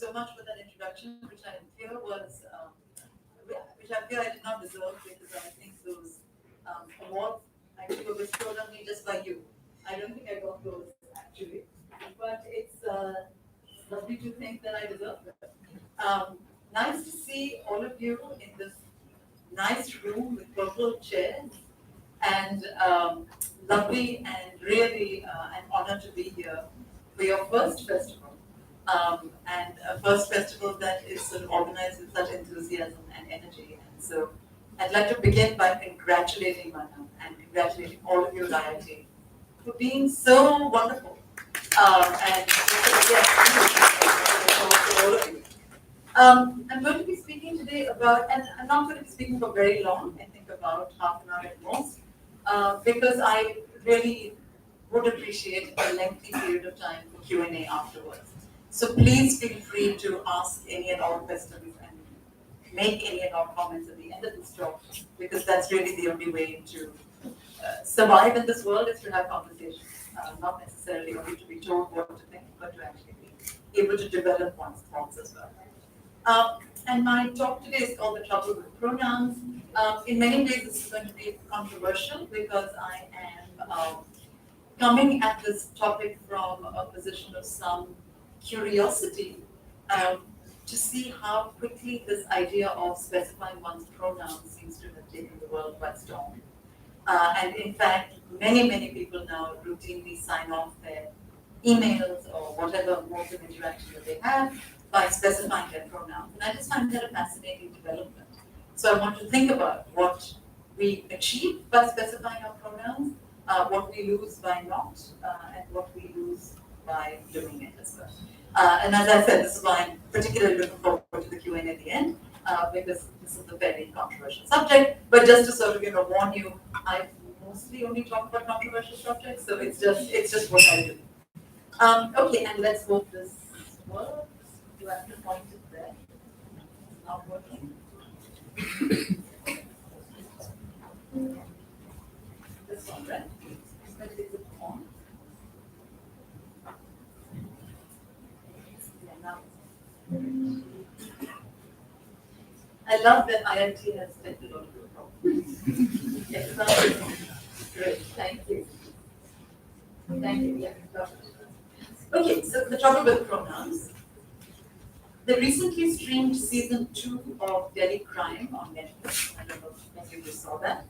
so much for that introduction, which I feel was, which I feel I did not deserve because I think those awards actually were bestowed on me just by you. I don't think I got those actually, but it's lovely to think that I deserve them. Nice to see all of you in this nice room with purple chairs, and lovely and really an honor to be here for your first festival, and a first festival that is sort of organized with such enthusiasm and energy. And so I'd like to begin by congratulating Vannam and congratulating all of you at IIT for being so wonderful. And yes, for all of you. I'm going to be speaking today about, and I'm not going to be speaking for very long, I think about half an hour at most, because I really would appreciate a lengthy period of time for Q&A afterwards. So please feel free to ask any and all questions and make any and all comments at the end of this talk, because that's really the only way to survive in this world, is to have conversations, not necessarily only to be told what to think, but to actually be able to develop one's thoughts as well. And my talk today is called The Trouble with Pronouns. In many ways, this is going to be controversial because I am coming at this topic from a position of some curiosity to see how quickly this idea of specifying one's pronouns seems to have taken the world by storm. And in fact, many people now routinely sign off their emails or whatever modes of interaction that they have by specifying their pronouns. And I just find that a fascinating development. So I want to think about what we achieve by specifying our pronouns, what we lose by not, and what we lose by doing it as well. And as I said, this is why I'm particularly looking forward to the Q&A at the end, because this is a very controversial subject. But just to sort of warn you, I mostly only talk about controversial subjects, so it's just what I do. Okay, and let's hope this works. Do I have to point it there? It's not working. This one, right? Is it on? Yeah, now. I love that IIT has settled all of your problems. Yes, great. Thank you. Thank you. Yeah, okay, so the trouble with pronouns. The recently streamed season 2 of Delhi Crime on Netflix, I don't know if you just saw that,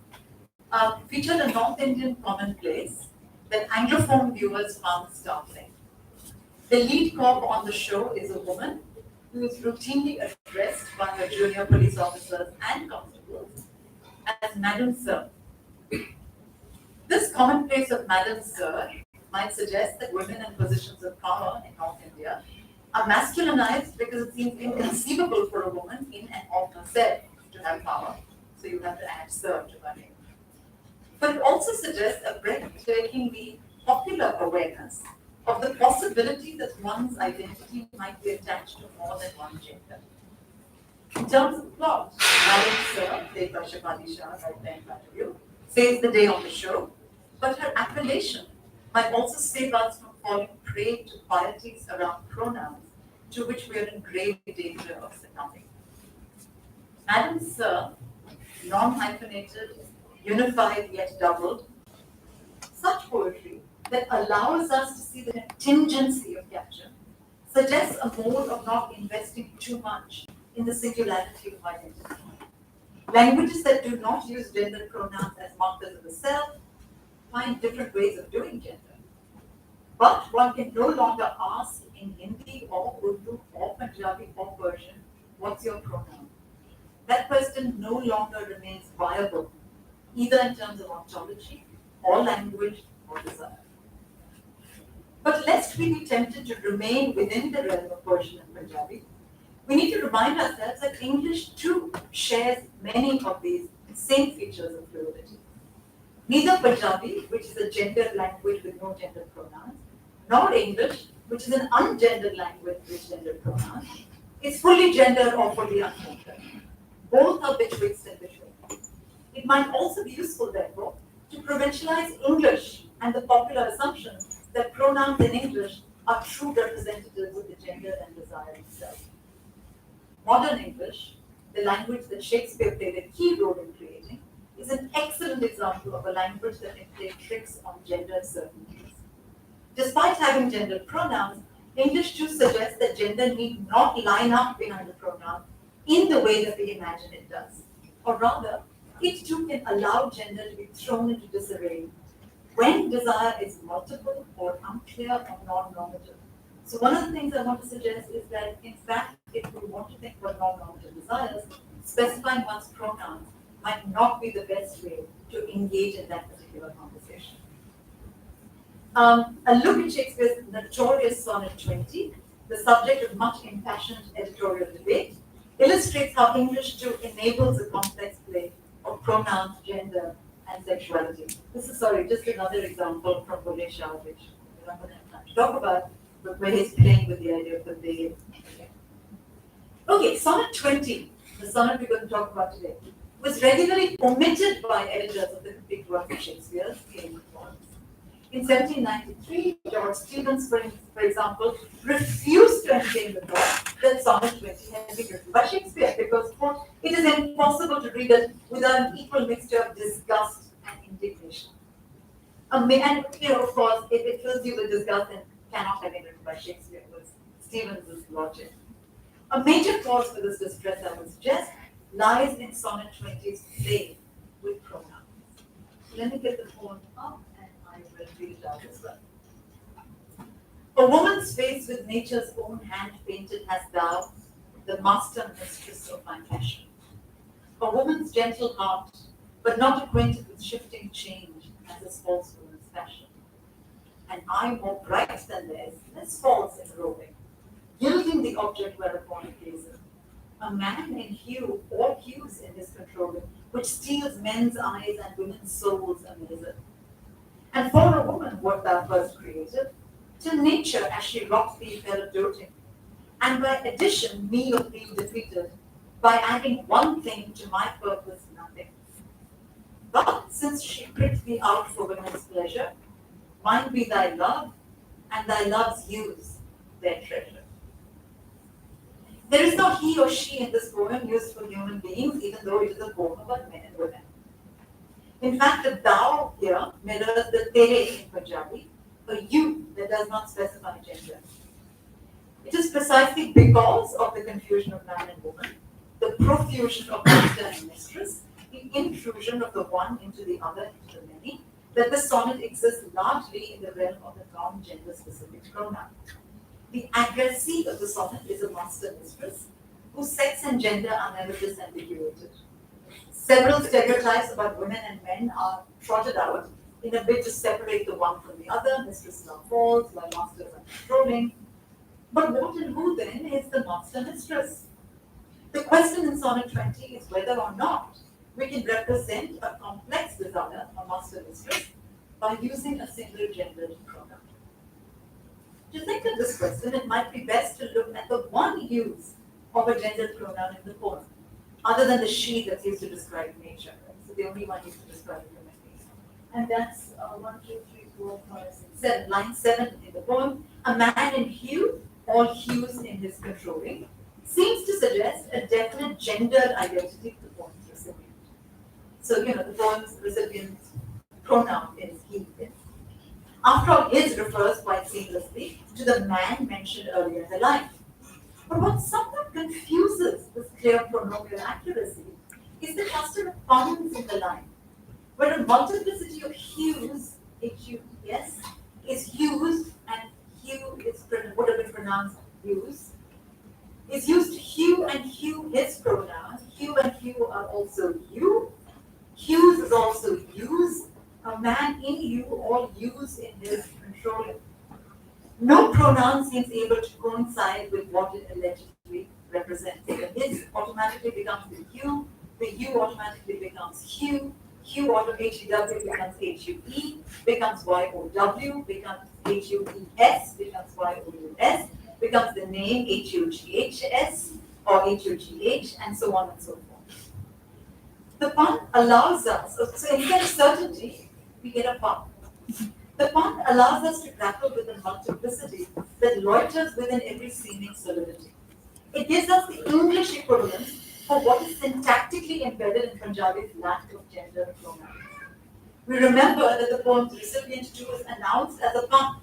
featured a North Indian commonplace that Anglophone viewers found startling. The lead cop on the show is a woman who is routinely addressed by her junior police officers and constables as Madam Sir. This commonplace of Madam Sir might suggest that women in positions of power in North India are masculinized because it seems inconceivable for a woman in and of herself to have power. So you have to add Sir to her name. But it also suggests a breathtakingly popular awareness of the possibility that one's identity might be attached to more than one gender. In terms of plot, Madam Sir, played by Shafali Shah, right there in front of you, saves the day on the show, but her appellation might also save us from falling prey to qualities around pronouns to which we are in grave danger of succumbing. Madam Sir, non-hyphenated, unified yet doubled, such poetry that allows us to see the contingency of capture suggests a mode of not investing too much in the singularity of identity. Languages that do not use gendered pronouns as markers of the self find different ways of doing gender. But one can no longer ask in Hindi or Urdu or Punjabi or Persian, what's your pronoun? That question no longer remains viable, either in terms of ontology or language or desire. But lest we be tempted to remain within the realm of Persian and Punjabi, we need to remind ourselves that English too shares many of these same features of fluidity. Neither Punjabi, which is a gendered language with no gendered pronouns, nor English, which is an ungendered language with gendered pronouns, is fully gendered or fully ungendered. Both are betwixt and between. It might also be useful, therefore, to provincialize English and the popular assumption that pronouns in English are true representatives of the gender and desire itself. Modern English, the language that Shakespeare played a key role in creating, is an excellent example of a language that can play tricks on gender certainties. Despite having gender pronouns, English too suggests that gender need not line up behind the pronoun in the way that we imagine it does. Or rather, it too can allow gender to be thrown into disarray when desire is multiple or unclear or non-normative. So one of the things I want to suggest is that, in fact, if we want to think about non-normative desires, specifying one's pronouns might not be the best way to engage in that particular conversation. A look at Shakespeare's notorious Sonnet 20, the subject of much impassioned editorial debate, illustrates how English too enables a complex play of pronouns, gender, and sexuality. This is, just another example from Bulle Shah, which we're not going to have time to talk about, but where he's playing with the idea of conveying. Okay, Sonnet 20, the sonnet we're going to talk about today, was regularly omitted by editors of the complete work of Shakespeare's famous poems. In 1793, George Steevens, for example, refused to entertain the thought that Sonnet 20 had been written by Shakespeare because, quote, it is impossible to read it without an equal mixture of disgust and indignation. And, of course, if it fills you with disgust, then cannot have been written by Shakespeare, was Stevens' logic. A major cause for this distress, I would suggest, lies in Sonnet 20's play with pronouns. Let me get the poem up and I will read it out as well. A woman's face with nature's own hand painted hast thou, the master mistress of my passion. A woman's gentle heart, but not acquainted with shifting change, as is false woman's fashion. An eye more bright than theirs, less false in roving, gilding the object whereupon it gazeth. A man in hue, all hues in his controlling, which steals men's eyes and women's souls amazeth. And for a woman what thou first created, till nature as she wrought thee fell doting, and by addition me of thee defeated, by adding one thing to my purpose nothing. But since she pricked thee out for women's pleasure, mine be thy love, and thy love's use their treasure. There is no he or she in this poem used for human beings, even though it is a poem about men and women. In fact, the thou here mirrors the tere in Punjabi, a you that does not specify gender. It is precisely because of the confusion of man and woman, the profusion of master and mistress, the intrusion of the one into the other, into the many, that the sonnet exists largely in the realm of the non-gender specific pronoun. The addressee of the sonnet is a master-mistress, whose sex and gender are never disambiguated. Several stereotypes about women and men are trotted out in a bid to separate the one from the other. Mistresses are false, while masters are controlling. But what and who then is the master-mistress? The question in Sonnet 20 is whether or not we can represent a complex desire, a master-mistress, by using a single gendered pronoun. To think of this question, it might be best to look at the one use of a gendered pronoun in the poem, other than the she that's used to describe nature. Right? So the only one used to describe human beings. And that's 1, 2, 3, 4, 5, 6, 7. Line 7 in the poem. A man in hue, all hues in his controlling, seems to suggest a definite gendered identity to the poem's recipient. So, the poem's recipient's pronoun is he. After all, his refers quite seamlessly to the man mentioned earlier in the line. But what somewhat confuses this clear pronominal accuracy is the cluster of puns in the line, where a multiplicity of hues, H-U-E-S, is used, and hue would have been pronounced hues, is used to hue and hue his pronoun. Hue and hue are also you. Hues is also use. A man in you, all use in his controlling. No pronoun seems able to coincide with what it allegedly represents. The his automatically becomes the you automatically becomes hue, H-E-W becomes H-U-E, becomes Y-O-W, becomes H-U-E-S, becomes Y-O-U-S, becomes the name H-U-G-H-S or H-U-G-H, and so on and so forth. The pun allows us, so instead of certainty, we get a pun. The pun allows us to grapple with the multiplicity that loiters within every seeming solidity. It gives us the English equivalent for what is syntactically embedded in Punjabi's lack of gender pronouns. We remember that the poem's recipient too is announced as a pun,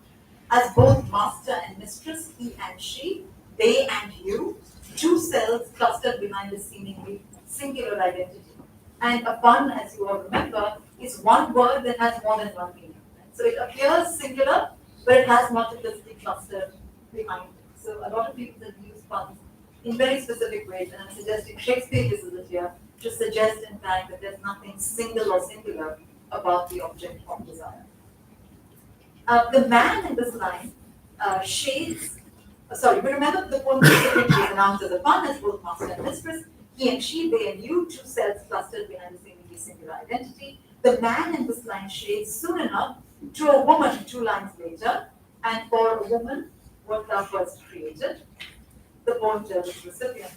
as both master and mistress, he and she, they and you, two selves clustered behind a seemingly singular identity. And a pun, as you all remember, is one word that has more than one meaning. So it appears singular, but it has multiplicity clustered behind it. So a lot of people have used puns in very specific ways, and I'm suggesting Shakespeare uses it here to suggest, in fact, that there's nothing single or singular about the object of desire. The man in this line shades. We remember the poem is announced as a pun as both master and mistress. He and she, they and you, two selves clustered behind a seemingly singular identity. The man in this line shades soon enough to a woman 2 lines later, and for a woman, what thou first created. The poem tells its recipient.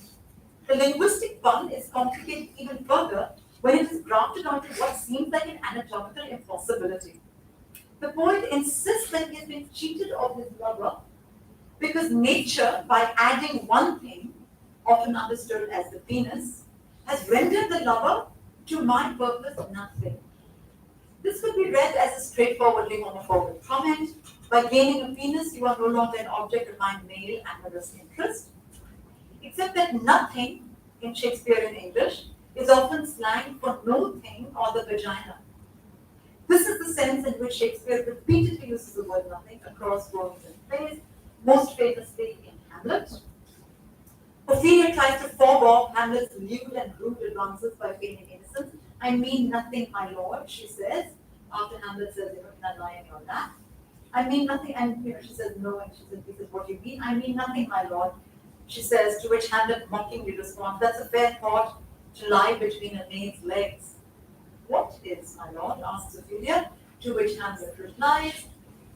The linguistic pun is complicated even further when it is grafted onto what seems like an anatomical impossibility. The poet insists that he has been cheated of his lover because nature, by adding one thing, often understood as the penis, has rendered the lover, to my purpose, nothing. This could be read as a straightforwardly homophobic comment. By gaining a penis, you are no longer an object of my male amorous interest. Except that nothing in Shakespearean English is often slang for no thing or the vagina. This is the sense in which Shakespeare repeatedly uses the word nothing across poems and plays, most famously in Hamlet. Ophelia tries to fob off Hamlet's lewd and rude advances by feigning innocence. I mean nothing, my lord, she says, after Hamlet says, not lying on that. I mean nothing, and she says no, and he says, what do you mean? I mean nothing, my lord, she says, to which Hamlet mockingly responds, that's a fair thought to lie between a maid's legs. What is, my lord? Asks Ophelia, to which Hamlet replies,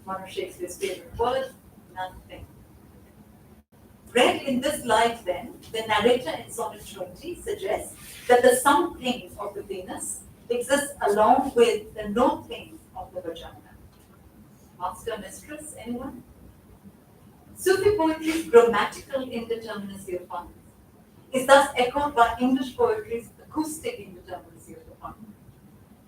one of Shakespeare's favorite words, nothing. Read in this light, then, the narrator in Sonnet 20 suggests that the some things of the penis exist along with the no things of the vagina. Master, mistress, anyone? Sufi poetry's grammatical indeterminacy of puns is thus echoed by English poetry's acoustic indeterminacy of the pun.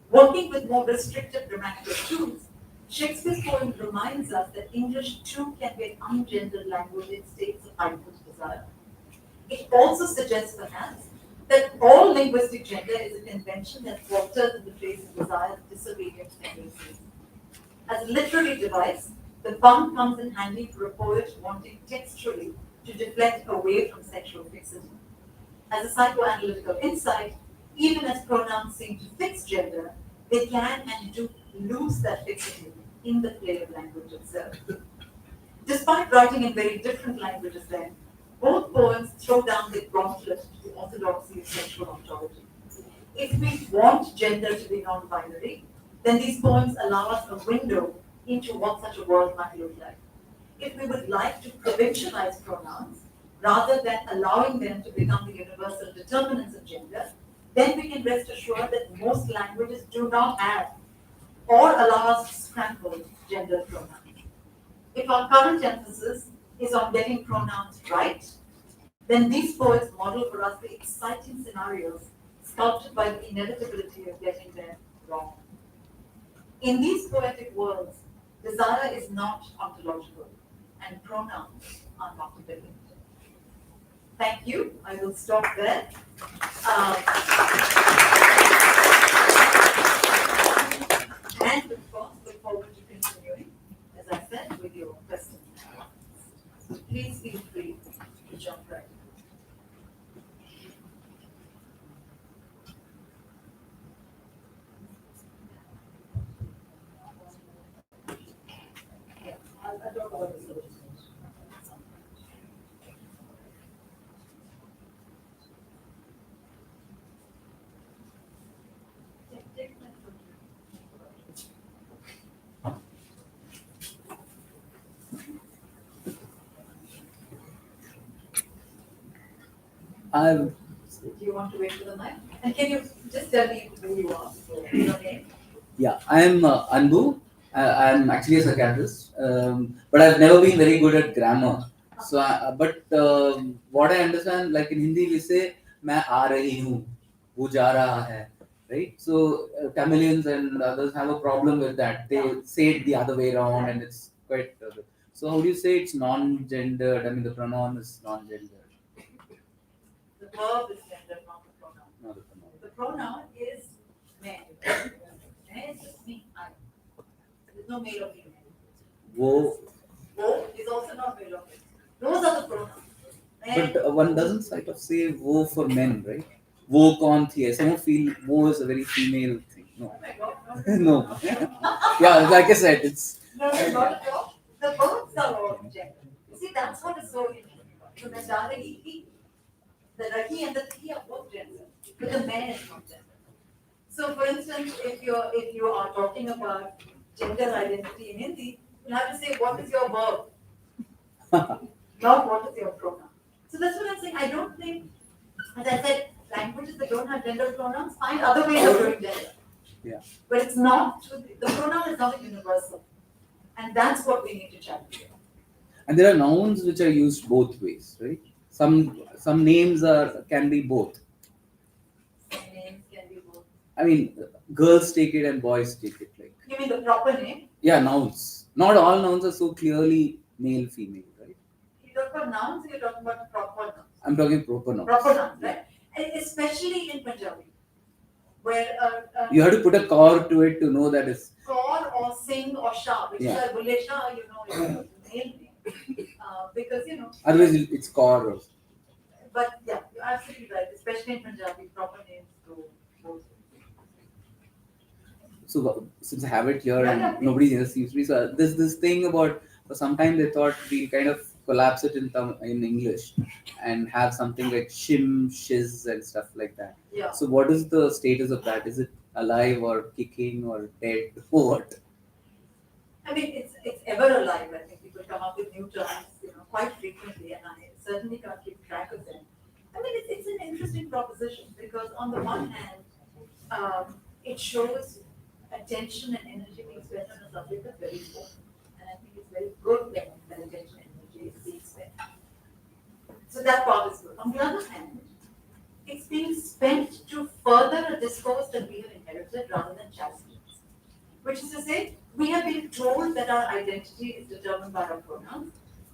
Working with more restrictive grammatical tools, Shakespeare's poem reminds us that English too can be an ungendered language in states of heightened desire. It also suggests perhaps that all linguistic gender is a convention that falters in the face of desire's disobedient tendencies. As a literary device, the pun comes in handy for a poet wanting textually to deflect away from sexual fixity. As a psychoanalytical insight, even as pronouns seem to fix gender, they can and do lose that fixity in the play of language itself. Despite writing in very different languages then, both poems throw down the gauntlet to the orthodoxy of sexual ontology. If we want gender to be non-binary, then these poems allow us a window into what such a world might look like. If we would like to provincialize pronouns, rather than allowing them to become the universal determinants of gender, then we can rest assured that most languages do not have or allow us to scramble gender pronouns. If our current emphasis is on getting pronouns right, then these poets model for us the exciting scenarios sculpted by the inevitability of getting them wrong. In these poetic worlds, desire is not ontological, and pronouns are not dependent. Thank you. I will stop there. And of course, look forward to continuing, as I said, with your questions. So please feel free to jump right in. Yeah, I don't know what this is. Do you want to wait for the mic? And can you just tell me who you are? So, your name? Yeah, I am Anbu. I'm actually a psychiatrist, but I've never been very good at grammar. So, what I understand, like in Hindi, we say "मैं आ रही हूँ," "वो जा रहा है," right? So, Tamilians and others have a problem with that. They say it the other way around, and it's quite. So, how do you say it's non-gendered? I mean, the pronoun is non-gendered. The verb is gendered, not the pronoun. Not the pronoun. The pronoun is मैं. मैं is just me. I. There's no male or female. Wo, Wo is also not male or female. Those are the pronouns. मैं, but one doesn't sort of say wo for men, right? Wo kaun thi? Some feel wo is a very female thing. No. oh my God, No. Yeah, like I said, it's. no, not at all. The verbs are all gender. You see, that's what is so interesting. So the Rahi, the Rahi and the Thi are both gender, but the man is not gender. So, for instance, if you are talking about gender identity in Hindi, you have to say what is your verb, not what is your pronoun. So that's what I'm saying. I don't think, as I said, languages that don't have gender pronouns find other ways of doing gender. Yeah. But it's not, the pronoun is not universal. And that's what we need to challenge. And there are nouns which are used both ways, right? Some names can be both. Some names can be both. I mean, girls take it and boys take it. Like. You mean the proper name? Yeah, nouns. Not all nouns are so clearly male, female, right? You talk about nouns, you're talking about proper nouns. I'm talking proper nouns. Proper nouns, right? Especially in Punjabi, where you have to put a kaur to it to know that it's kaur or singh or shah, which Yeah. is a Bulle Shah, is a male name. Because otherwise it's kaur. But yeah, you're absolutely right. Especially in Punjabi, proper names go both. So since I have it here Yeah, and yeah, nobody else seems to be, so there's this thing about, for some time they thought we'll kind of collapse it in English and have something like shim, shiz and stuff like that. Yeah. So what is the status of that? Is it alive or kicking or dead or what? I mean, it's ever alive. I think people come up with new terms, quite frequently, and I certainly can't keep track of them. I mean, it's an interesting proposition because on the one hand, it shows attention and energy being spent on a subject that's very important, and I think it's very good that attention and energy is being spent. So that part is good. On the other hand, it's being spent to further a discourse that we have inherited rather than challenge it. Which is to say, we have been told that our identity is determined by our pronouns.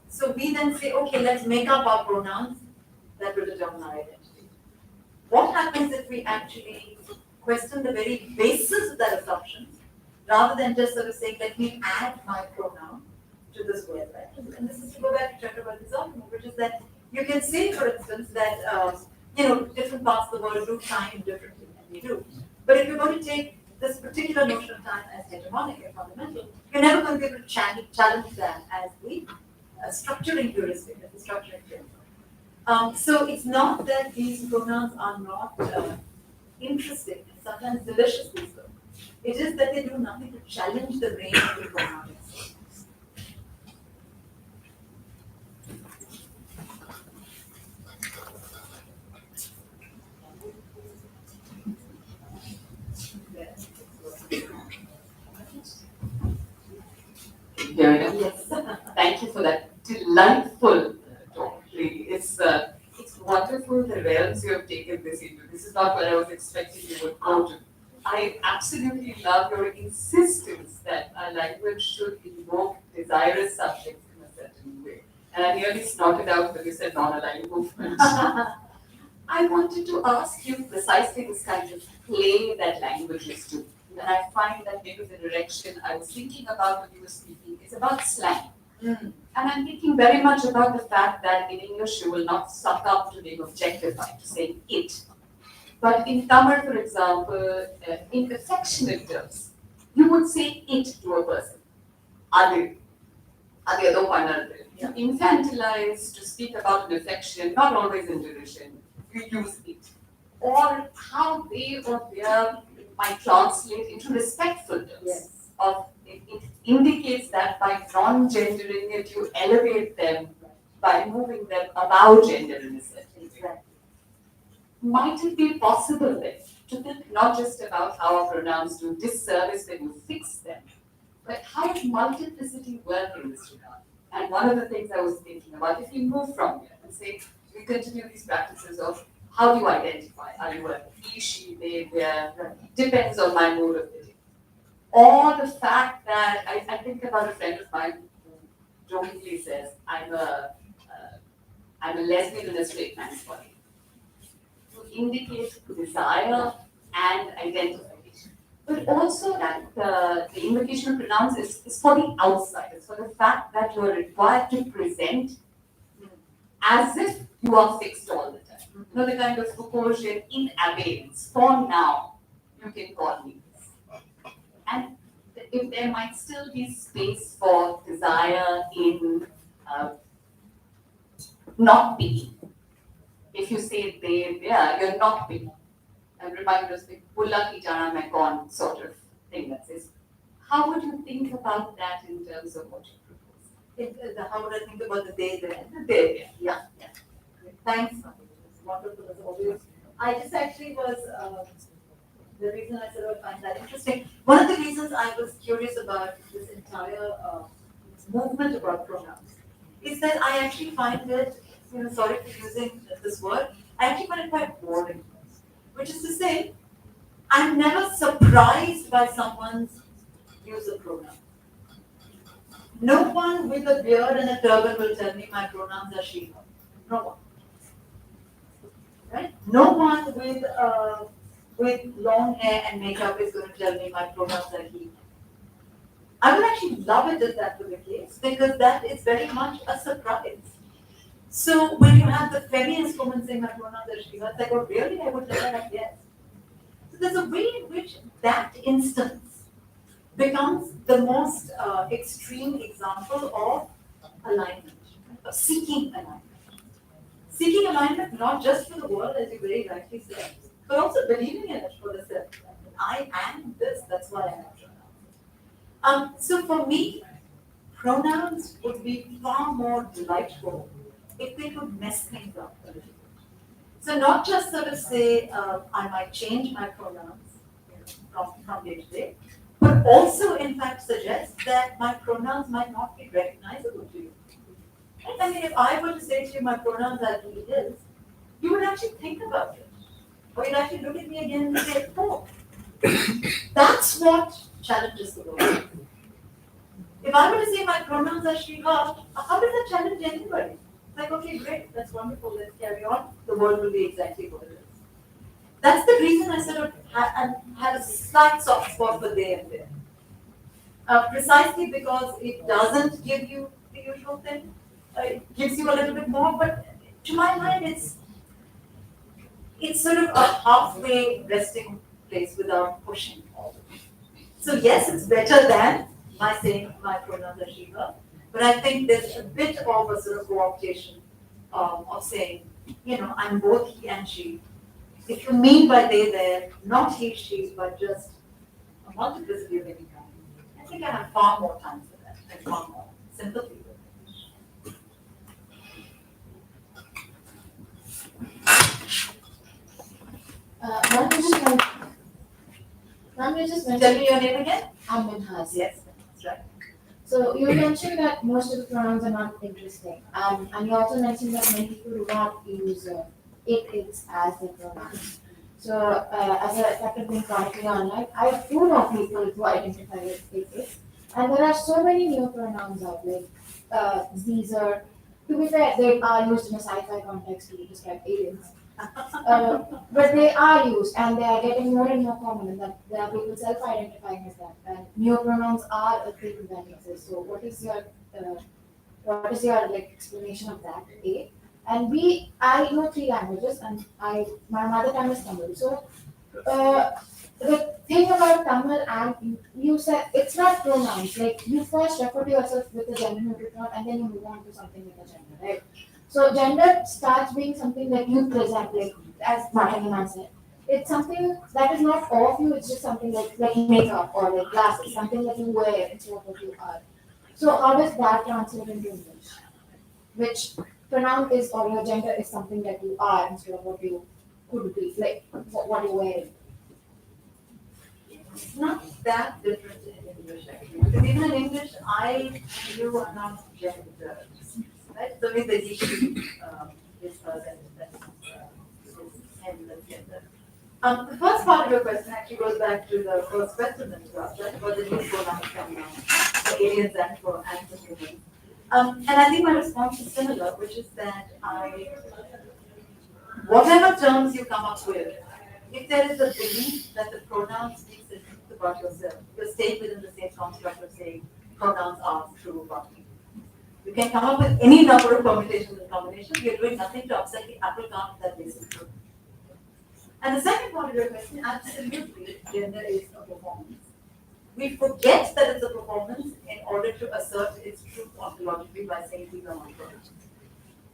So we then say, okay, let's make up our pronouns that will determine our identity. What happens if we actually question the very basis of that assumption, rather than just sort of saying, let me add my pronoun to this word, right? And this is to go back to Chakravarti's argument, which is that you can say, for instance, that different parts of the world do time differently, and we do. But if you're going to take this particular notion of time as hegemonic and fundamental, you're never going to be able to challenge that as the structuring heuristic, as the structuring framework. So it's not that these pronouns are not interesting and sometimes deliciously so. It is that they do nothing to challenge the range of the pronoun itself. Yes. Thank you for that delightful talk. Really, it's wonderful the realms you have taken this into. This is not what I was expecting you would go to. I absolutely love your insistence that our language should invoke desirous subjects in a certain way. And I nearly snorted out when you said non-aligned movement. I wanted to ask you precisely this kind of play that languages do. And I find that maybe the direction I was thinking about when you were speaking is about slang. And I'm thinking very much about the fact that in English you will not suck up to being objectified, to saying it. But in Tamil, for example, in affectionate terms, you would say it to a person. Adu. Adeyado pannadhu. You infantilize to speak about an affection, not always in derision. You use it. Or how they or their might translate into respectful terms. Yes. It indicates that by non-gendering it, you elevate them by moving them above gender in a certain way. Might it be possible then to think not just about how our pronouns do disservice when you fix them, But how does multiplicity work in this regard? And one of the things I was thinking about, if you move from here and say, we continue these practices of how do you identify? Are you a he, she, they, their, depends on my mood of the day. Or the fact that I think about a friend of mine who jokingly says, I'm a lesbian in a straight man's body. To indicate desire and identification. But also that the invocation of pronouns is for the outside. It's for the fact that you are required to present as if you are fixed all the time. You know, the kind of Foucaultian in abeyance. For now, you can call me this. And if there might still be space for desire in not being. If you say they, you're not being. I'm reminded of the Bulla ki jana main kaun sort of thing that says, how would you think about that in terms of what you propose? How would I think about the they there? The they, yeah. Thanks, Madhavi. It's wonderful as always. I just actually was, the reason I sort of find that interesting, one of the reasons I was curious about this entire movement about pronouns is that I actually find it, sorry for using this word, I actually find it quite boring. Which is to say, I'm never surprised by someone's use of pronoun. No one with a beard and a turban will tell me my pronouns are she, her. No one. Right? No one with long hair and makeup is going to tell me my pronouns are he. I would actually love it if that were the case because that is very much a surprise. So when you have the feminist woman saying my pronouns are she, it's like, oh really? I would tell her like yes. So there's a way in which that instance becomes the most extreme example of alignment, of seeking alignment. Seeking alignment not just for the world, as you very rightly said, but also believing in it for the self. I am this, that's why I have pronouns. So for me, pronouns would be far more delightful if they could mess things up a little bit. So not just sort of say, I might change my pronouns from day to day, but also in fact suggest that my pronouns might not be recognizable to you. I mean, if I were to say to you my pronouns are he, his, you would actually think about it. Or you'd actually look at me again and say, oh, that's what challenges the world. If I were to say my pronouns are she, her, how does that challenge anybody? It's like, okay, great, that's wonderful, let's carry on. The world will be exactly what it is. That's the reason I sort of had a slight soft spot for they and there. Precisely because it doesn't give you the usual thing. It gives you a little bit more, but to my mind, it's sort of a halfway resting place without pushing all the way. So yes, it's better than my saying my pronouns are she, her, but I think there's a bit of a sort of cooptation of saying, I'm both he and she. If you mean by they there, not he, she, but just a multiplicity of any kind, I think I have far more time for that and far more sympathy with it. Ma'am, you just Tell mentioned me your name again? Minhas. Yes, that's right. So you mentioned that most of the pronouns are not interesting, and you also mentioned that many people do not use it's as their pronouns. So as a after being chronically online, I do know people who identify with it's, and there are so many new pronouns out there. These are, to be fair, they are used in a sci-fi context to describe aliens. But they are used and they are getting more and more common, and that there are people self-identifying as that. And new pronouns are a thing that exists. So what is your explanation of that? A, and B, I know 3 languages and my mother tongue is Tamil. So the thing about Tamil, and you said it's not pronouns. Like you first refer to yourself with a gender neutral pronoun and then you move on to something with a gender, right? So gender starts being something that you present, like as Madhavi Menon said. It's something that is not of you, it's just something like makeup or like glasses, something that you wear instead of what you are. So how does that translate into English? Which pronoun is or your gender is something that you are instead of what you could be, like what you're wearing. It's not that different in English. English actually. Because even in English, I and you are not gendered, right? So with the issue is present, that's him, that's gender. The first part of your question actually goes back to the first question that you asked, right? About the new pronouns for aliens and for humans. And I think my response is similar, which is that whatever terms you come up with, if there is a belief that the pronoun speaks the truth about yourself, you're staying within the same construct of saying pronouns are true about me. You can come up with any number of permutations and combinations, you're doing nothing to upset the apple cart that this is true. And the second part of your question, absolutely, gender is a performance. We forget that it's a performance in order to assert its truth ontologically by saying these are my pronouns.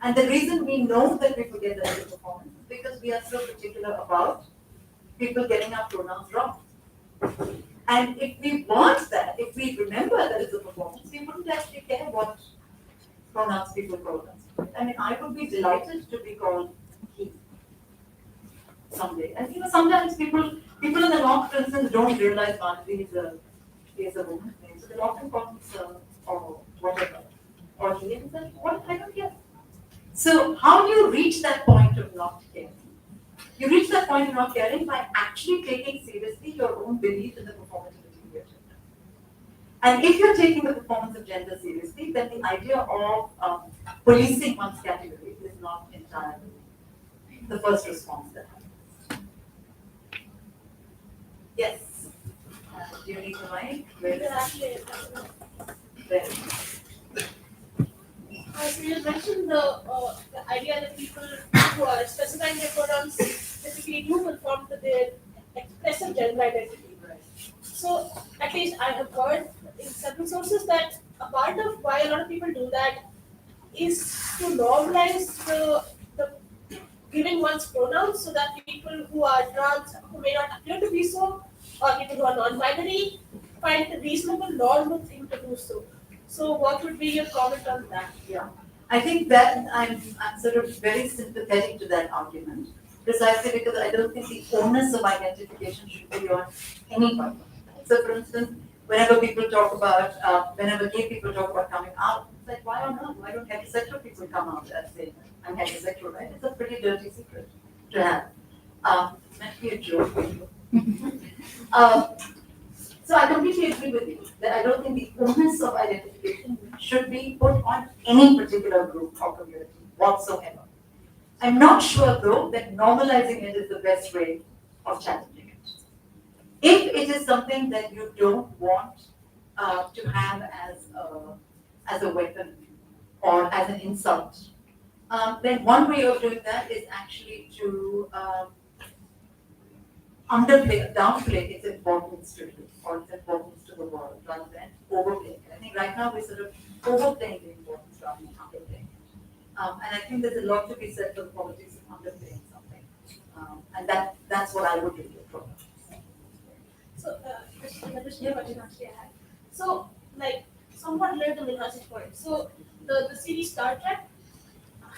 And the reason we know that we forget that it's a performance is because we are so particular about people getting our pronouns wrong. And if we want that, if we remember that it's a performance, we wouldn't actually care what pronouns people call us. I mean, I would be delighted to be called he someday. And sometimes people in the North, for instance, don't realize Madhavi is a woman's name. So they often call me sir or whatever. Or he, and say, what? I don't care. So how do you reach that point of not caring? You reach that point of not caring by actually taking seriously your own belief in the performativity of your gender. And if you're taking the performance of gender seriously, then the idea of policing one's category is not entirely the first response that happens. Yes. Do you need the mic? Where is it? There. So you mentioned the idea that people who are specifying their pronouns typically do conform to their expressive gender identity. Right. So at least I have heard in several sources that a part of why a lot of people do that is to normalize the giving one's pronouns so that people who are trans, who may not appear to be so, or people who are non-binary find it a reasonable, normal thing to do so. So what would be your comment on that? Yeah, I think that I'm sort of very sympathetic to that argument, precisely because I don't think the onus of identification should be on anybody. So, for instance, whenever people talk about, whenever gay people talk about coming out, it's like, why on earth? Why don't heterosexual people come out and say, I'm heterosexual, right? It's a pretty dirty secret to have. It's meant to be a joke. So I completely agree with you that I don't think the onus of identification should be put on any particular group or community whatsoever. I'm not sure though that normalizing it is the best way of challenging it. If it is something that you don't want to have as a weapon or as an insult, then one way of doing that is actually to downplay its importance to you or its importance to the world rather than overplaying it. I think right now we're sort of overplaying the importance rather than underplaying it. And I think there's a lot to be said for the politics of underplaying something. And that's what I would do with programs. So, so, like, somewhat related to Minhas's point. So, the series Star Trek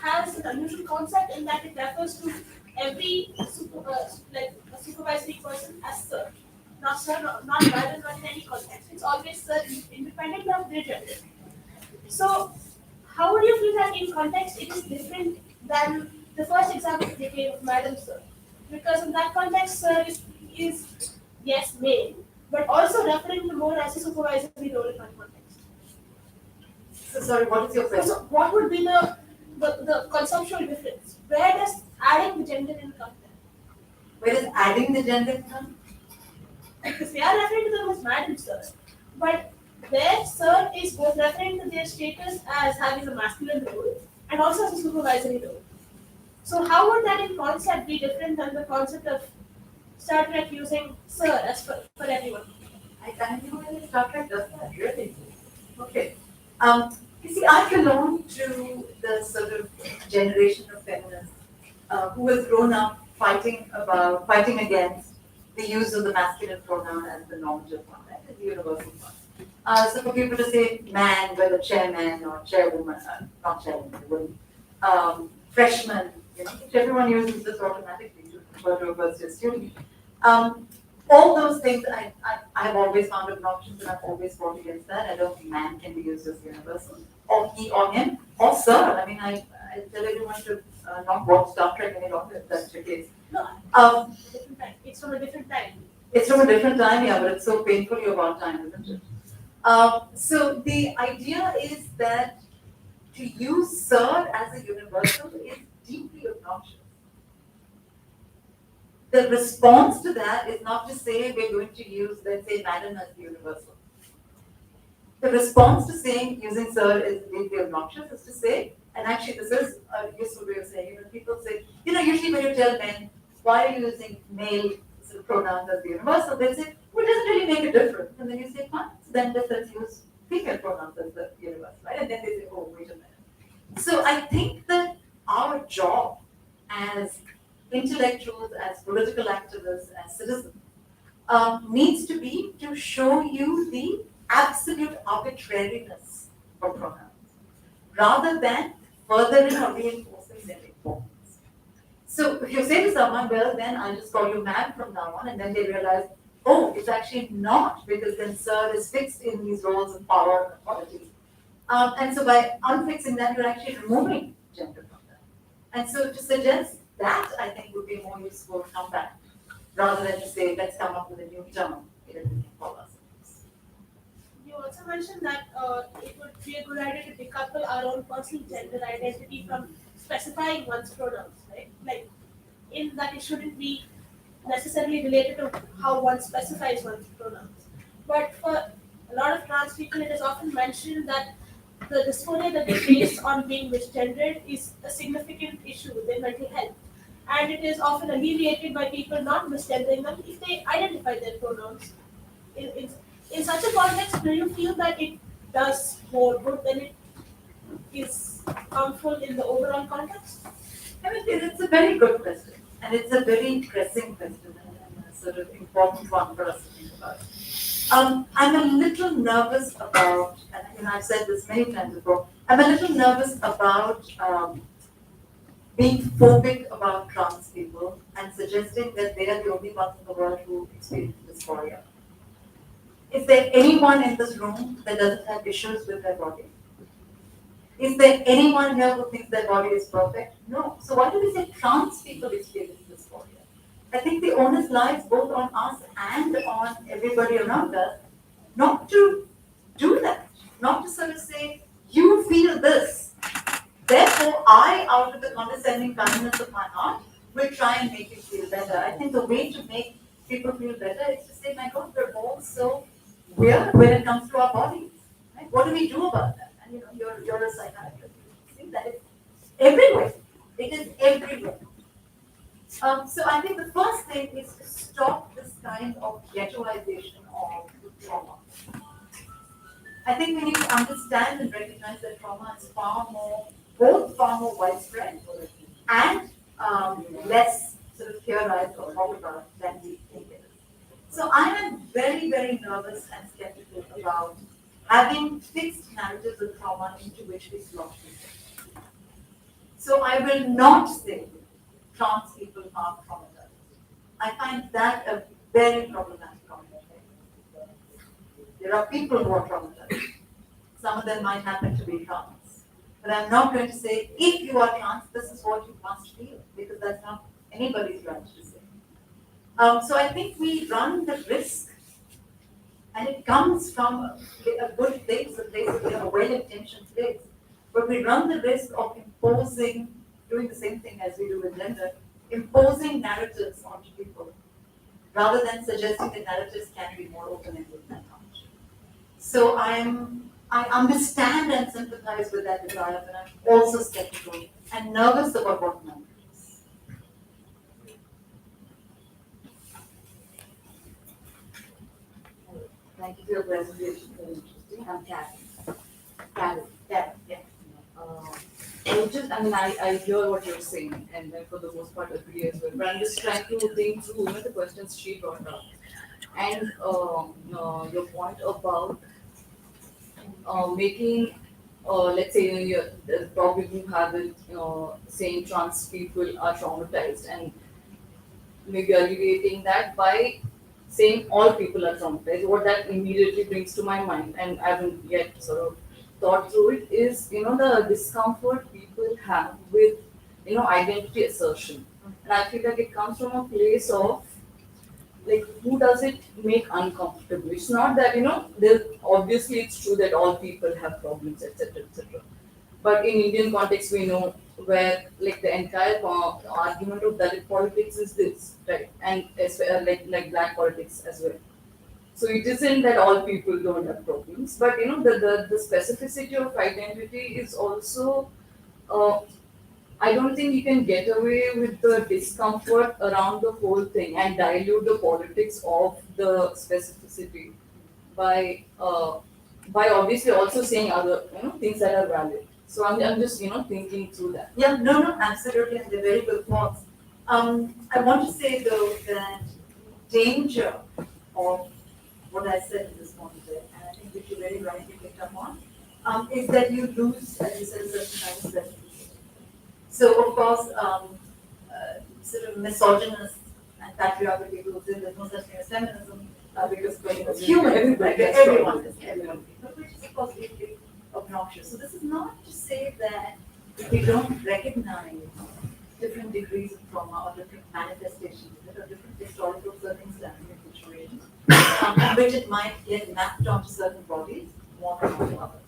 has an unusual concept in that it refers to every like a supervisory person as sir. Not sir, not madam, not in any context. It's always sir, independent of their gender. So, how would you feel that in context it is different than the first example they gave of madam sir? Because in that context, sir is yes, male, but also referring to more as a supervisory role in that context. So sorry, what is your question? So, what would be the conceptual difference? Where does adding the gender in come there? Where does adding the gender come? Because they are referring to them as madam sir, but their sir is both referring to their status as having a masculine role and also as a supervisory role. So how would that in concept be different than the concept of Star Trek using sir as for everyone? I can't know whether Star Trek does that, really. Okay. You see, I belong to the sort of generation of feminists who has grown up fighting against the use of the masculine pronoun as the normative one, right? As the universal one. So for people to say man, whether chairman or chairwoman, not chairwoman, woman, freshman, which everyone uses this automatically to refer to a first year student. all those things I have always found obnoxious and I've always fought against that. I don't think man can be used as universal, or he or him, or sir. I mean, I tell everyone to not watch Star Trek any longer if that's the case. No, Um, different time. It's from a different time. it's from a different time, yeah, but it's so painfully of our time, isn't it? So the idea is that to use sir as a universal is deeply obnoxious. The response to that is not to say we're going to use, let's say, madam as the universal. The response to saying using sir is deeply obnoxious is to say, and actually this is a useful way of saying it, people say, usually when you tell men, why are you using male sort of pronouns as the universal, they say, well, it doesn't really make a difference. And then you say, fine, so then let's use female pronouns as the universal, right? And then they say, oh, wait a minute. So I think that our job as intellectuals, as political activists, as citizens, needs to be to show you the absolute arbitrariness of pronouns, rather than furthering or reinforcing their importance. So if you say to someone, well, then I'll just call you ma'am from now on, and then they realize, oh, it's actually not, because then sir is fixed in these roles of power and authority. And so by unfixing that, you're actually removing gender from that. And so to suggest that, I think, would be a more useful comeback, rather than to say, let's come up with a new term that we can call ourselves. You also mentioned that it would be a good idea to decouple our own personal gender identity from specifying one's pronouns, right? Like, in that it shouldn't be necessarily related to how one specifies one's pronouns. But for a lot of trans people, it is often mentioned that the dysphoria that they face on being misgendered is a significant issue with their mental health. And it is often alleviated by people not misgendering them if they identify their pronouns. In such a context, do you feel that it does more good than it is harmful in the overall context? I mean, it's a very good question, and it's a very pressing question, and a sort of important one for us to think about. I'm a little nervous about, and I've said this many times before, I'm a little nervous about being phobic about trans people and suggesting that they are the only ones in the world who experience dysphoria. Is there anyone in this room that doesn't have issues with their body? Is there anyone here who thinks their body is perfect? No. So why do we say trans people experience dysphoria? I think the onus lies both on us and on everybody around us not to do that. Not to sort of say, you feel this. Therefore, I, out of the condescending kindness of my heart, will try and make you feel better. I think the way to make people feel better is to say, my God, we're all so weird when it comes to our bodies. Right? What do we do about that? And you're a psychiatrist. You see that it's everywhere. It is everywhere. So I think the first thing is to stop this kind of ghettoization of trauma. I think we need to understand and recognize that trauma is far more widespread and less sort of theorized or talked about than we think it is. So I am very, very nervous and skeptical about having fixed narratives of trauma into which we slot people. So I will not say trans people are traumatized. I find that a very problematic comment. There are people who are traumatized. Some of them might happen to be trans. But I'm not going to say, if you are trans, this is what you must feel, because that's not anybody's right to say. So I think we run the risk, and it comes from a good place, a place of a well-intentioned place, but we run the risk of imposing, doing the same thing as we do with gender, imposing narratives onto people, rather than suggesting that narratives can be more open-ended than not. So I understand and sympathize with that desire, but I'm also skeptical and nervous about what matters. Thank you for your presentation. Very interesting. I'm Karen. Yeah. I hear what you're saying, and then for the most part agree as well. But I'm just trying to think through, the questions she brought up, and your point about making, let's say, probably you have it saying trans people are traumatized, and maybe alleviating that by saying all people are traumatized, what that immediately brings to my mind, and I haven't yet sort of thought through it, is the discomfort people have with identity assertion, and I feel like it comes from a place of like who does it make uncomfortable. It's not that there obviously it's true that all people have problems, etc., etc. But in Indian context, we know where like the entire argument of Dalit politics is this, right? And like black politics as well. So it isn't that all people don't have problems, but the specificity of identity is also. I don't think you can get away with the discomfort around the whole thing and dilute the politics of the specificity by obviously also saying other things that are valid. So I'm just thinking through that. Yeah, no, absolutely, and they're very good points. I want to say though that danger of what I said in this morning, and I think which you very rightly picked up on, is that you lose, as you said, a certain kind of specificity. So of course, sort of misogynist and patriarchal people who say there's no such thing as feminism because women is human, like everyone is human, which is of course deeply obnoxious. So this is not to say that we don't recognize different degrees of trauma or different manifestations of it or different historical circumstances and situations, in which it might get mapped onto certain bodies more than onto others.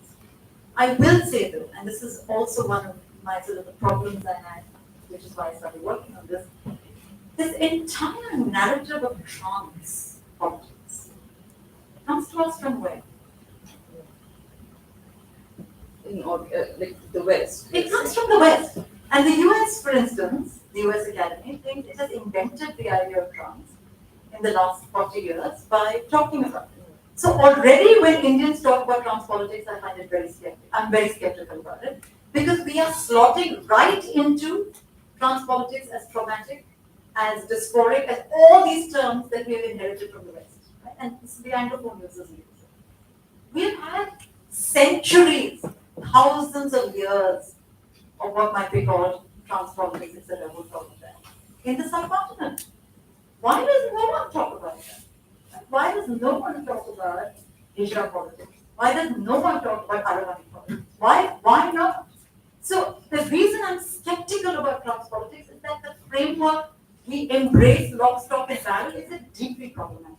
I will say though, and this is also one of my sort of the problems I had, which is why I started working on this, this entire narrative of trans politics comes to us from where? Like the West. It comes from the West. And the US, for instance, the US Academy thinks it has invented the idea of trans in the last 40 years by talking about it. So already when Indians talk about trans politics, I find it very skeptical. I'm very skeptical about it because we are slotting right into trans politics as traumatic, as dysphoric, as all these terms that we have inherited from the West. Right? And the Anglophone users use it. We have had centuries, thousands of years of what might be called trans politics, etc. We'll call it that. In the subcontinent. Why does no one talk about that? Why does no one talk about Asia politics? Why does no one talk about Arabic politics? Why not? So the reason I'm skeptical about trans politics is that the framework we embrace lock, stock, and barrel is a deeply problematic one.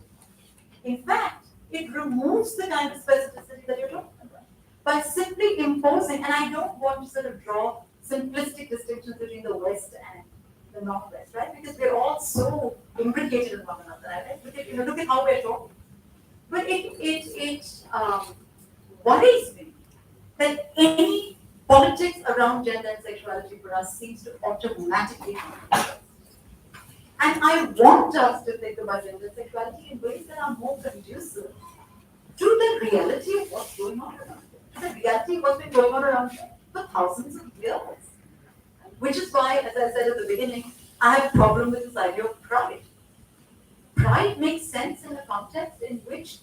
In fact, it removes the kind of specificity that you're talking about by simply imposing, and I don't want to sort of draw simplistic distinctions between the West and the Northwest, right? Because we're all so imbricated in one another, right? Look at how we're talking. But it worries me that any politics around gender and sexuality for us seems to automatically come. And I want us to think about gender and sexuality in ways that are more conducive to the reality of what's going on around it, to the reality of what's been going on around it for thousands of years. Which is why, as I said at the beginning, I have a problem with this idea of pride. Pride makes sense in a context in which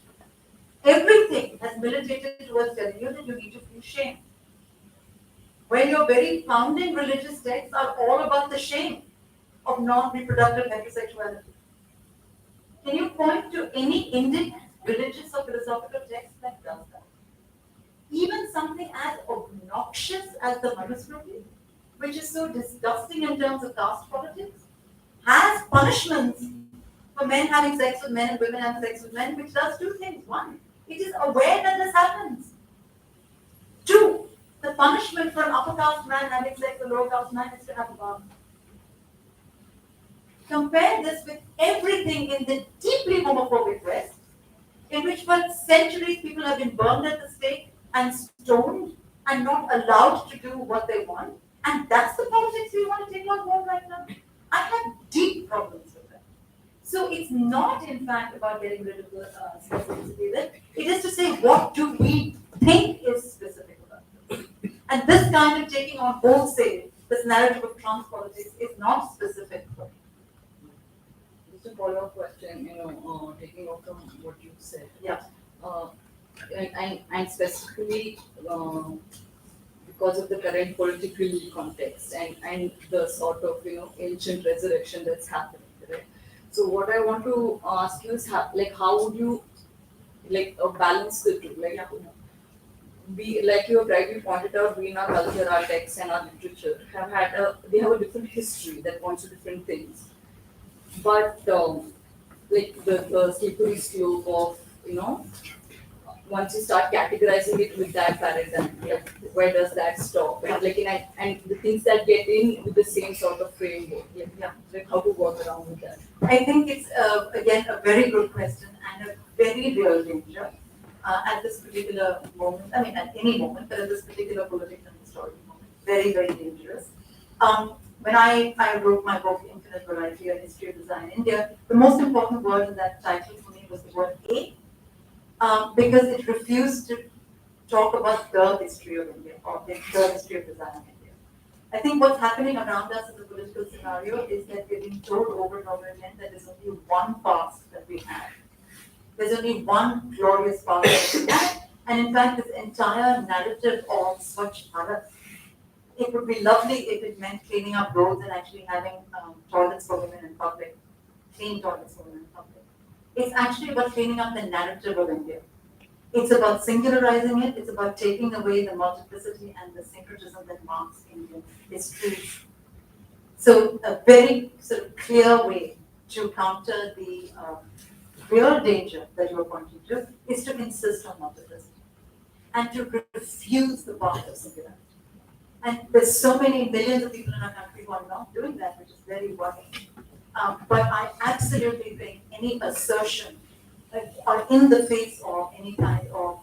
everything has militated towards telling you that you need to feel shame. When your very founding religious texts are all about the shame of non-reproductive heterosexuality. Can you point to any Indian religious or philosophical text that does that? Even something as obnoxious as the Manusmriti, which is so disgusting in terms of caste politics, has punishments for men having sex with men and women having sex with men, which does two things. One, it is aware that this happens. Two, the punishment for an upper caste man having sex with a lower caste man is to have a bath. Compare this with everything in the deeply homophobic West, in which for centuries people have been burned at the stake and stoned and not allowed to do what they want. And that's the politics we want to take on board right now. I have deep problems with that. So it's not, in fact, about getting rid of the specificity there. It is to say, what do we think is specific about this? And this kind of taking on wholesale, this narrative of trans politics is not specific for me. Just a follow-up question, taking off from what you said. Yeah. And specifically because of the current political context and the sort of ancient resurrection that's happening, right? So what I want to ask you is how would you balance the two? We, like you have rightly pointed out, we in our culture, our texts and our literature they have a different history that points to different things. But the slippery slope of, once you start categorizing it with that paradigm, where does that stop? And the things that get in with the same sort of framework, how to work around with that. I think it's again a very good question and a very real danger at this particular moment. I mean, at any moment, but at this particular political and historical moment, very, very dangerous. When I wrote my book, Infinite Variety: A History of Design in India, the most important word in that title for me was the word "a," because it refused to talk about the history of India or the history of design in India. I think what's happening around us in the political scenario is that we're being told over and over again that there's only one past that we have. There's only one glorious past that we have. And in fact, this entire narrative of Swachh Bharat, it would be lovely if it meant cleaning up roads and actually having toilets for women in public, clean toilets for women in public. It's actually about cleaning up the narrative of India. It's about singularizing it. It's about taking away the multiplicity and the syncretism that marks Indian history. So a very sort of clear way to counter the real danger that you're pointing to is to insist on multiplicity and to refuse the path of singularity. And there's so many millions of people in our country who are not doing that, which is very worrying. But I absolutely think any assertion or in the face of any kind of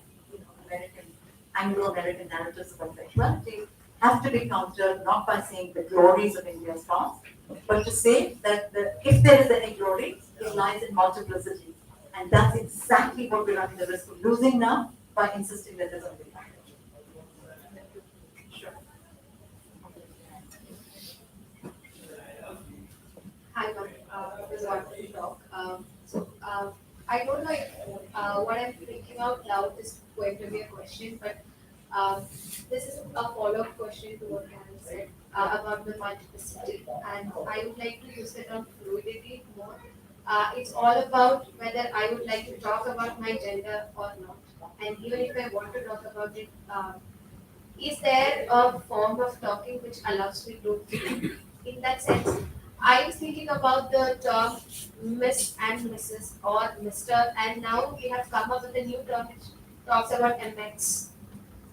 Anglo-American narratives about sexuality have to be countered not by saying the glories of India's past, but to say that if there is any glory, it lies in multiplicity. And that's exactly what we're running the risk of losing now by insisting that there's only one. Sure. Hi, this is Vannam talk. I don't know if what I'm thinking out loud is going to be a question, but this is a follow-up question to what Karen said about the multiplicity, and I would like to use the term fluidity more. It's all about whether I would like to talk about my gender or not, and even if I want to talk about it, is there a form of talking which allows me to do? In that sense, I was thinking about the term Miss and Mrs. or Mr. and now we have come up with a new term which talks about MX,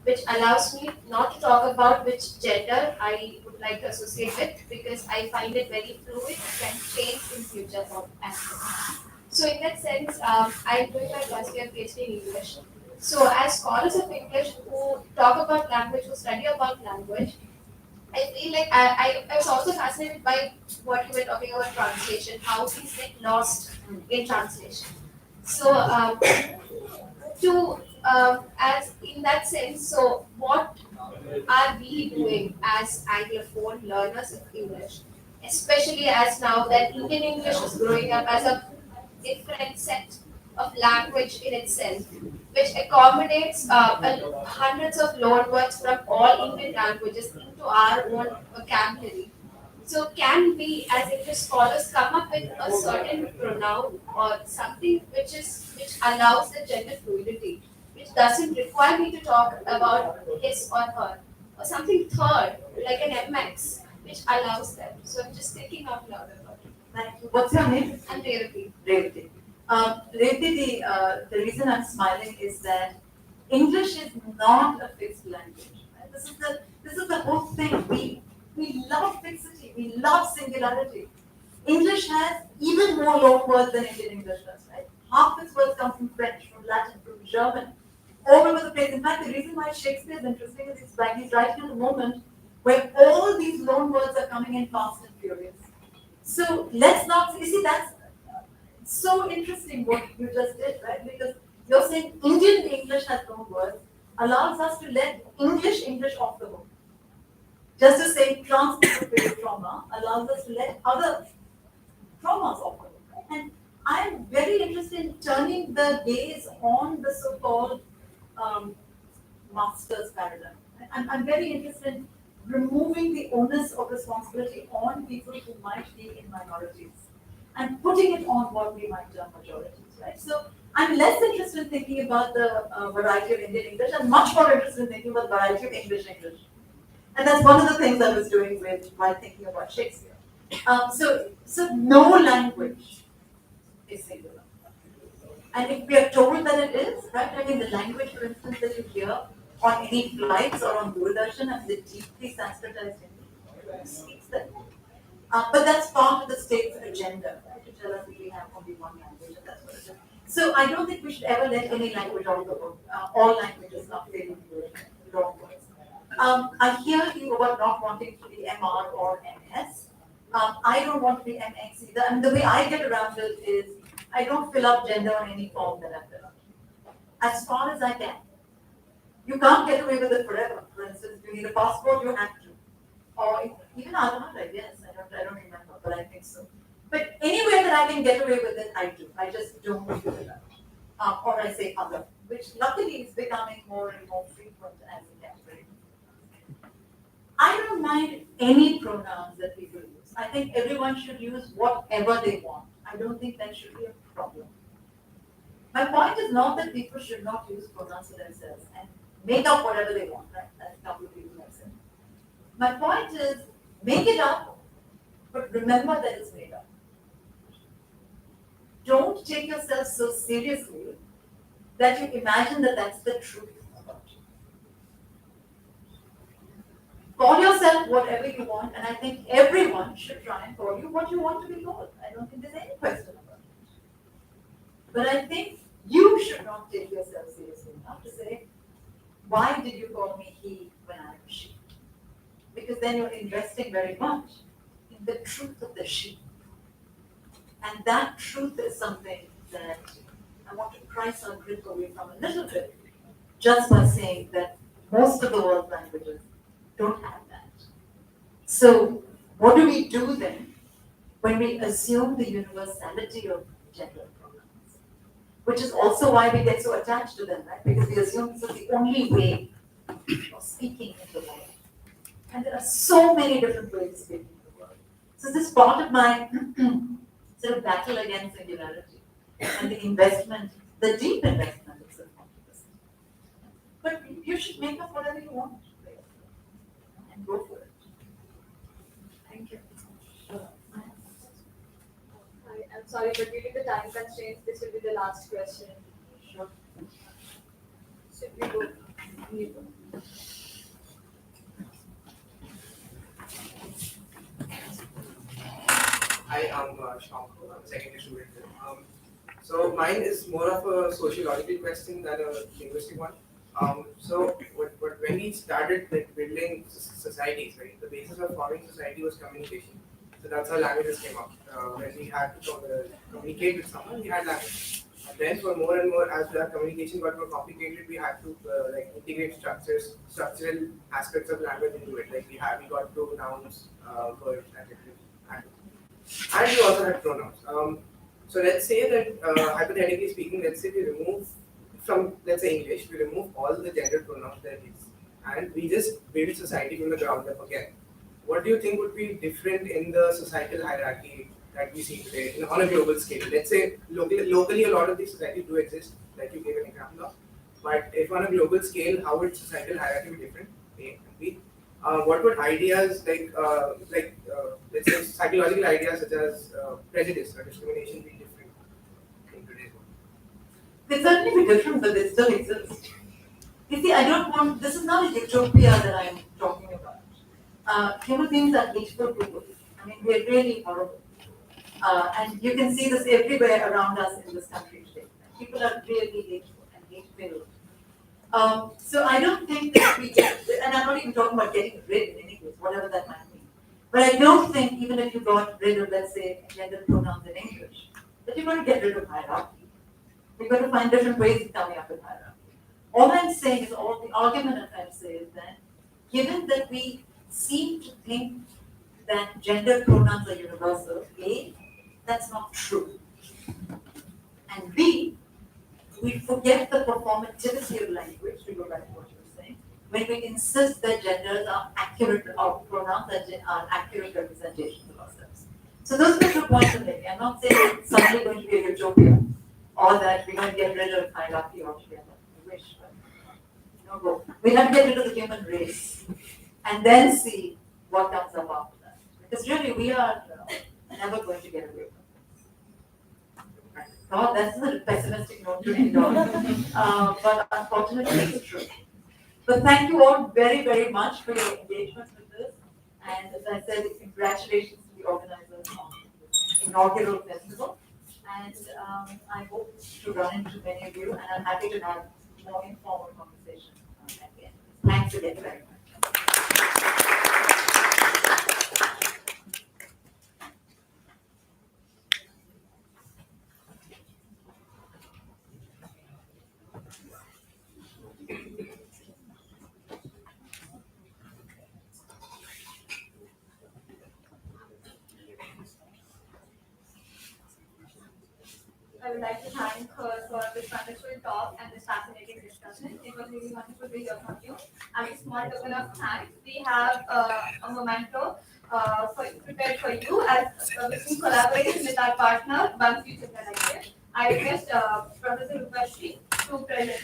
which allows me not to talk about which gender I would like to associate with because I find it very fluid, can change in future for aspects. So in that sense, I'm doing my first year PhD in English. So as scholars of English who talk about language, who study about language, I feel like I was also fascinated by what you were talking about translation, how things get lost in translation. So as in that sense, so what are we doing as Anglophone learners of English, especially as now that Indian English is growing up as a different set of language in itself, which accommodates hundreds of loanwords from all Indian languages into our own vocabulary. So can we, as English scholars, come up with a certain pronoun or something which allows the gender fluidity, which doesn't require me to talk about his or her, or something third, like an MX, which allows that. So I'm just thinking out loud about it. Thank you. What's your name? I'm Revati. Revati. Revati, the reason I'm smiling is that English is not a fixed language. Right? This is the whole thing. We love fixity. We love singularity. English has even more loan words than Indian English does. Right? Half its words come from French, from Latin, from German, all over the place. In fact, the reason why Shakespeare is interesting is he's writing at a moment where all these loan words are coming in fast and furious. So let's not, you see, that's so interesting what you just did, right? Because you're saying Indian English has no words, allows us to let English off the hook. Just to say transmitted trauma allows us to let other traumas off the hook. Right? And I'm very interested in turning the gaze on the so-called master's paradigm. I'm very interested in removing the onus of responsibility on people who might be in minorities. and putting it on what we might term majorities, right? So I'm less interested in thinking about the variety of Indian English. I'm much more interested in thinking about the variety of English. And that's one of the things I was doing while thinking about Shakespeare. So no language is singular. And if we are told that it is, right? I mean, the language, for instance, that you hear on any flights or on Doordarshan, and the deeply Sanskritized Hindi speaks that. But that's part of the state's agenda, right? To tell us that we have only one language, and that's what it is. So I don't think we should ever let any language out of the book. All languages are failing wrong words. I hear you about not wanting to be MR or MS. I don't want to be MX either. And the way I get around it is I don't fill up gender on any form that I fill up. As far as I can. You can't get away with it forever. For instance, you need a passport, you have to. Or even Aadhaar, I guess. I don't remember, but I think so. But anywhere that I can get away with it, I do. I just don't fill it up. Or I say other, which luckily is becoming more and more frequent as we get ready. I don't mind any pronouns that people use. I think everyone should use whatever they want. I don't think that should be a problem. My point is not that people should not use pronouns for themselves and make up whatever they want, right? As a couple of people have said. My point is, make it up, but remember that it's made up. Don't take yourself so seriously that you imagine that that's the truth about you. Call yourself whatever you want, and I think everyone should try and call you what you want to be called. I don't think there's any question about it. But I think you should not take yourself seriously enough to say, why did you call me he when I am she? Because then you're investing very much in the truth of the she. And that truth is something that I want to pry some grip away from a little bit, just by saying that most of the world's languages don't have that. So what do we do then when we assume the universality of gender pronouns? Which is also why we get so attached to them, right? Because we assume this is the only way of speaking in the world. And there are so many different ways of speaking in the world. So this is part of my sort of battle against singularity and the investment, the deep investment in self-confidence. But you should make up whatever you want and go for it. Thank you. I'm sorry, but due to the time constraints, this will be the last question. Sure. Should we go? Hi, I'm Shank. I'm a second year student. So mine is more of a sociological question than a linguistic one. So when we started building societies, right, the basis of forming society was communication. So that's how languages came up. When we had to communicate with someone, we had language. And then for more and more, as our communication got more complicated, we had to integrate structural aspects of language into it. Like we got pronouns, verbs, adjectives, and we also had pronouns. So let's say that hypothetically speaking, let's say we remove from, let's say, English, we remove all the gender pronouns there is, and we just build society from the ground up again. What do you think would be different in the societal hierarchy that we see today on a global scale? Let's say locally a lot of these societies do exist, like you gave an example of. But if on a global scale, how would societal hierarchy be different? A and B. What would ideas let's say psychological ideas such as prejudice or discrimination be different in today's world? They certainly be different, but they still exist. You see, I don't want, this is not a utopia that I'm talking about. Human beings are hateful people. I mean, we're really horrible. And you can see this everywhere around us in this country today. People are really hateful and hate-filled. So I don't think that we get, and I'm not even talking about getting rid in any case, whatever that might mean. But I don't think even if you got rid of, let's say, gender pronouns in English, that you're going to get rid of hierarchy. You're going to find different ways of coming up with hierarchy. All I'm saying is, all the argument I'm trying to say is that, given that we seem to think that gender pronouns are universal, A, that's not true. And B, we forget the performativity of language, to go back to what you were saying, when we insist that genders are accurate, or pronouns are accurate representations of ourselves. So those are the 2 points I'm making. I'm not saying it's suddenly going to be a utopia or that we're going to get rid of hierarchy altogether. I wish, but no go. We have to get rid of the human race and then see what comes up after that. Because really, we are never going to get away from this. God, that's a pessimistic note to end on. But unfortunately, it's true. But thank you all very, very much for your engagement with this. And as I said, congratulations to the organizers on this inaugural festival. And I hope to run into many of you, and I'm happy to have more informal conversations at the end. Thanks again very much. I would like to thank her for this wonderful talk and this fascinating discussion. It was really wonderful to hear from you. As a small token of thanks, we have a memento prepared for you as in collaboration with our partner, One Future Collective. I request Professor Rupashri to present it.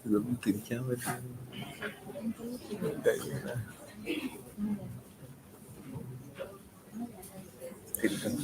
ഇതൊന്നും തിരിക്കാൻ പറ്റില്ല. തിരിക്കണം.